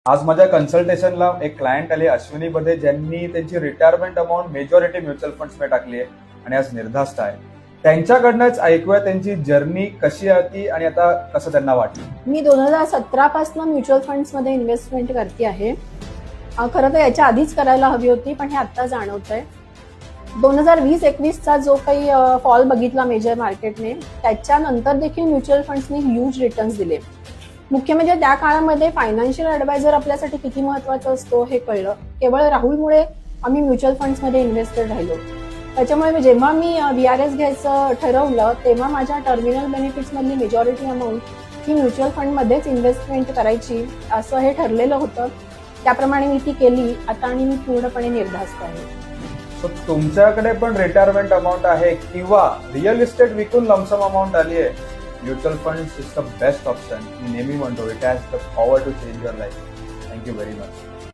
आज माझ्या कन्सल्टेशनला एक क्लायंट आले अश्विनी बधे, ज्यांनी त्यांची रिटायरमेंट अमाऊंट मेजॉरिटी म्युच्युअल फंड्समध्ये टाकली आहे आणि आज निर्धास्त आहे. त्यांच्याकडनंच ऐकूया त्यांची जर्नी कशी होती आणि आता कसं त्यांना वाटलं. मी 2017 पासून म्युच्युअल फंड्समध्ये इन्व्हेस्टमेंट करते आहे. खरं तर याच्या आधीच करायला हवी होती, पण हे आत्ता जाणवतंय. 2020-21चा जो काही फॉल बघितला मेजर मार्केटने, त्याच्यानंतर देखील म्युच्युअल फंड्सने ह्यूज रिटर्न्स दिले. मुख्य म्हणजे त्या काळामध्ये फायनान्शियल ॲडवायझर आपल्यासाठी किती महत्वाचा असतो हे कळलं. केवळ राहुलमुळे आम्ही म्युच्युअल फंड्समध्ये इन्व्हेस्टेड राहिलो. त्याच्यामुळे जेव्हा मी VRS घ्यायचं ठरवलं, तेव्हा माझ्या टर्मिनल बेनिफिट्समधली मेजॉरिटी अमाऊंट ही म्युच्युअल फंडमध्येच इन्व्हेस्टमेंट करायची असं हे ठरलेलं होतं. त्याप्रमाणे मी ती केली आता आणि मी पूर्णपणे निर्धास्त आहे. सो तुमच्याकडे पण रिटायरमेंट अमाऊंट आहे किंवा रिअल इस्टेट विकून लमसम अमाऊंट आली आहे, mutual funds is the best option. मी नेहमी म्हणतो, it has the power to change your life. Thank you very much.